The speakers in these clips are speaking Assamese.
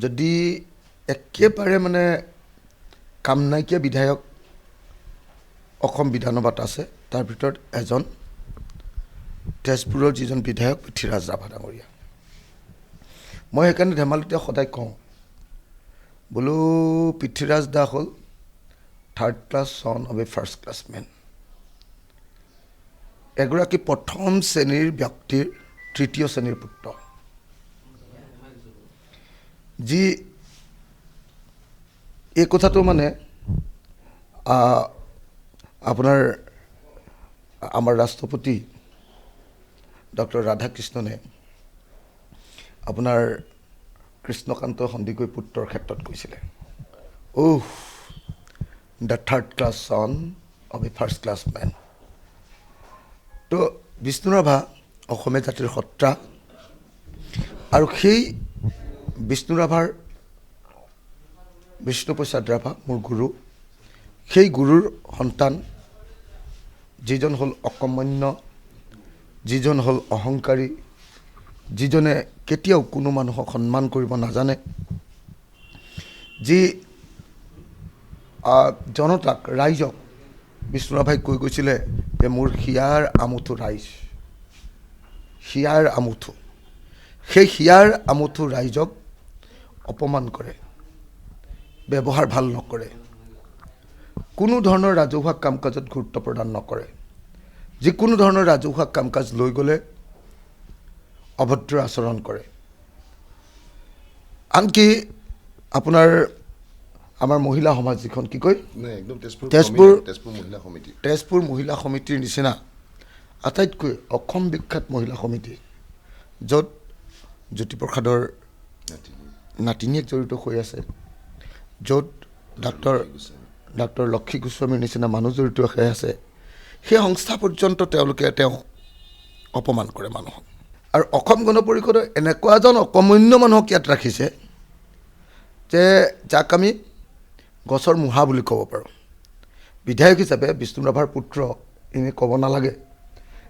যদি একেবাৰে মানে কাম নাইকিয়া বিধায়ক অসম বিধানসভাত আছে তাৰ ভিতৰত এজন তেজপুৰৰ যিজন বিধায়ক পৃথ্বীৰাজ ৰাভা ডাঙৰীয়া। মই সেইকাৰণে ধেমালিতে সদায় কওঁ বোলো পৃথ্বীৰাজ দা হ'ল third class son of a first class man. এগৰাকী প্ৰথম শ্ৰেণীৰ ব্যক্তিৰ তৃতীয় শ্ৰেণীৰ পুত্ৰ, যি এই কথাটো মানে আপোনাৰ আমাৰ ৰাষ্ট্ৰপতি ডক্টৰ ৰাধাকৃষ্ণনে আপোনাৰ কৃষ্ণকান্ত সন্দিকৈ পুত্ৰৰ ক্ষেত্ৰত কৈছিলে, the third class son of a first class man. তো বিষ্ণু ৰাভা অসমীয়া জাতিৰ সত্ৰা, আৰু সেই বিষ্ণু ৰাভাৰ বিষ্ণুপ্ৰসাদ ৰাভা মোৰ গুৰু, সেই গুৰুৰ সন্তান যিজন হ'ল অকৰ্মণ্য, যিজন হ'ল অহংকাৰী, যিজনে কেতিয়াও কোনো মানুহক সন্মান কৰিব নাজানে, যি জনতাক ৰাইজক বিষ্ণু ৰাভাই কৈ গৈছিলে যে মোৰ হিয়াৰ আমুঠু ৰাইজ, হিয়াৰ আমুঠু, সেই হিয়াৰ আমুঠু ৰাইজক অপমান কৰে, ব্যৱহাৰ ভাল নকৰে, কোনো ধৰণৰ ৰাজহুৱা কাম কাজত গুৰুত্ব প্ৰদান নকৰে, যিকোনো ধৰণৰ ৰাজহুৱা কাম কাজ লৈ গ'লে অভদ্ৰ আচৰণ কৰে। আনকি আপোনাৰ আমাৰ মহিলা সমাজ যিখন কি কয় তেজপুৰ মহিলা সমিতিৰ নিচিনা আটাইতকৈ অসম বিখ্যাত মহিলা সমিতি, য'ত জ্যোতিপ্ৰসাদৰ নাতিনীয়েক জড়িত হৈ আছে, য'ত ডাক্তৰ লক্ষী গোস্বামীৰ নিচিনা মানুহ জড়িত হৈ আছে, সেই সংস্থা পৰ্যন্ত তেওঁলোকে তেওঁ অপমান কৰে মানুহক। আৰু অসম গণ পৰিষদে এনেকুৱা এজন অকৰ্মণ্য মানুহক ইয়াত ৰাখিছে যে যাক আমি গছৰ মুঢ়া বুলি ক'ব পাৰোঁ। বিধায়ক হিচাপে বিষ্ণু ৰাভাৰ পুত্ৰ এনেই ক'ব নালাগে,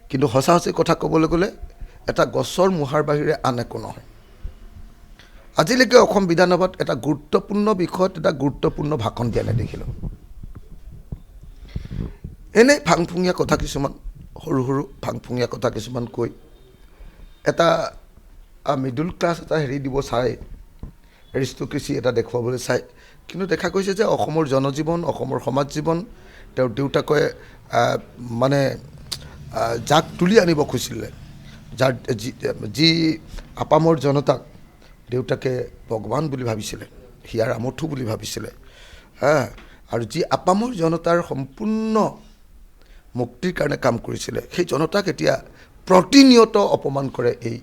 কিন্তু সঁচা সঁচি কথা ক'বলৈ গ'লে এটা গছৰ মুঢ়াৰ বাহিৰে আন একো নহয়। আজিলৈকে অসম বিধানসভাত এটা গুৰুত্বপূৰ্ণ বিষয়ত এটা গুৰুত্বপূৰ্ণ ভাষণ দিয়া নেদেখিলোঁ। এনেই ফাংফুঙীয়া কথা কিছুমান, সৰু সৰু ফাংফুঙীয়া কথা কিছুমান কৈ এটা মিডল ক্লাছ এটা হেৰি দিব চাই, এৰিষ্টক্ৰেচি এটা দেখুৱাবলৈ চাই, কিন্তু দেখা গৈছে যে অসমৰ জনজীৱন, অসমৰ সমাজ জীৱন, তেওঁৰ দেউতাকে মানে যাক তুলি আনিব খুজিছিলে, যাৰ যি আপামৰ জনতাক দেউতাকে ভগৱান বুলি ভাবিছিলে, হিয়াৰ আমঠু বুলি ভাবিছিলে, আৰু যি আপামৰ জনতাৰ সম্পূৰ্ণ মুক্তিৰ কাৰণে কাম কৰিছিলে, সেই জনতাক এতিয়া প্ৰতিনিয়ত অপমান কৰে এই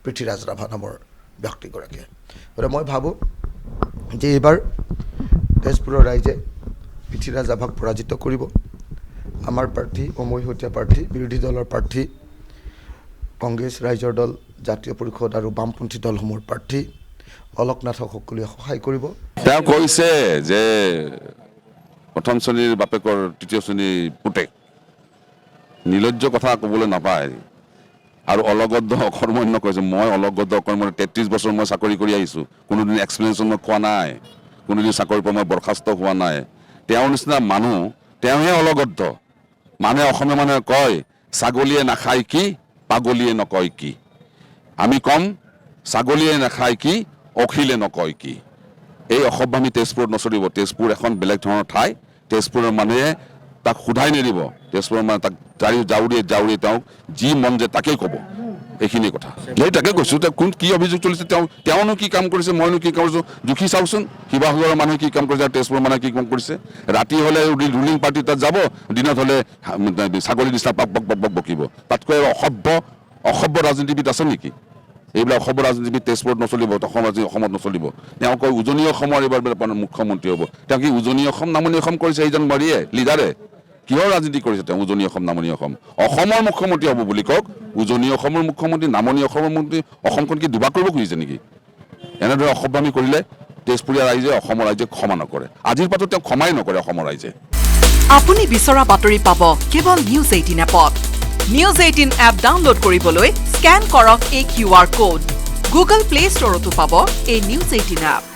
পৃথ্বীৰাজ ৰাভা নামৰ ব্যক্তিগৰাকীয়ে। গতিকে মই ভাবোঁ যে এইবাৰ তেজপুৰৰ ৰাইজে পৃথ্বীৰাজ ৰাভাক পৰাজিত কৰিব। আমাৰ প্ৰাৰ্থী অমৈহতীয়া প্ৰাৰ্থী, বিৰোধী দলৰ প্ৰাৰ্থী, কংগ্ৰেছ, ৰাইজৰ দল, জাতীয় পৰিষদ আৰু বামপন্থী দলসমূহৰ প্ৰাৰ্থী অলকনাথক সকলোৱে সহায় কৰিব। তেওঁ কৈছে যে প্ৰথম শ্ৰেণীৰ বাপেকৰ তৃতীয় শ্ৰেণীৰ পুতেক, নিৰ্লজ্জ কথা ক'বলৈ নাপায়। আৰু অলগদ্ধ অকৰ্মণ্য কৈছে, মই অলগদ্ধ অকৰ্মণ্য, 33 বছৰ মই চাকৰি কৰি আহিছোঁ, কোনোদিন এক্সপ্লেনেশ্যন মই খোৱা নাই, কোনোদিন চাকৰিৰ পৰা মই বৰখাস্ত হোৱা নাই। তেওঁৰ নিচিনা মানুহ, তেওঁহে অলগদ্ধ। মানুহে অসমীয়া মানুহে কয় ছাগলীয়ে নাখায় কি, পাগলীয়ে নকয় কি। আমি ক'ম ছাগলীয়ে নাখায় কি, অখিলে নকয় কি। এই অসভ্যামি তেজপুৰত নচলিব। তেজপুৰ এখন বেলেগ ধৰণৰ ঠাই। তেজপুৰৰ মানুহে তাক সোধাই নিদিব, তেজপুৰৰ মানুহে তাক জাউৰিয়ে তেওঁক যি মন যায় তাকেই ক'ব। এইখিনি কথা সেই তাকে কৈছোঁ। কোন কি অভিযোগ চলিছে, তেওঁনো কি কাম কৰিছে, মইনো কি কাম কৰিছোঁ, জুখি চাওকচোন। শিৱসাগৰৰ মানুহে কি কাম কৰিছে আৰু তেজপুৰৰ মানুহে কি কাম কৰিছে। ৰাতি হ'লে ৰুলিং পাৰ্টি তাত যাব, দিনত হ'লে ছাগলী নিচিনা পক পক পক পক বকিব। তাতকৈ অসভ্য ৰাজনীতিবিদ আছে নেকি? এইবিলাক অসভ্য ৰাজনীতিবিদ তেজপুৰত নচলিব, অসমত নচলিব। তেওঁ কয় উজনি অসমৰ এইবাৰ মুখ্যমন্ত্ৰী হ'ব। তেওঁ কি উজনি অসম নামনি অসম কৰিছে এইজন মৰিয়ে লিডাৰে? কিহৰ ৰাজনীতি কৰিছে তেওঁ? উজনি অসম নামনি অসমৰ মুখ্যমন্ত্ৰী হ'ব বুলি কওক। উজনি অসমৰ মুখ্যমন্ত্ৰী, নামনি অসমৰ মন্ত্ৰী, অসমখন কি দুভাগ কৰিব খুজিছে নেকি? এনেদৰে অসভ্যামি কৰিলে তেজপুৰীয়া ৰাইজে, অসমৰ ৰাইজে ক্ষমা নকৰে। আজিৰ পাছত তেওঁ ক্ষমাই নকৰে অসমৰ ৰাইজে। আপুনি বিচৰা বাতৰি পাব কেৱল নিউজ 18 এপত। নিউজ 18 এপ ডাউনলোড কৰিবলৈ স্কেন কৰক এই QR কোড। গুগল প্লে ষ্টৰতো পাব এই নিউজ 18 এপ।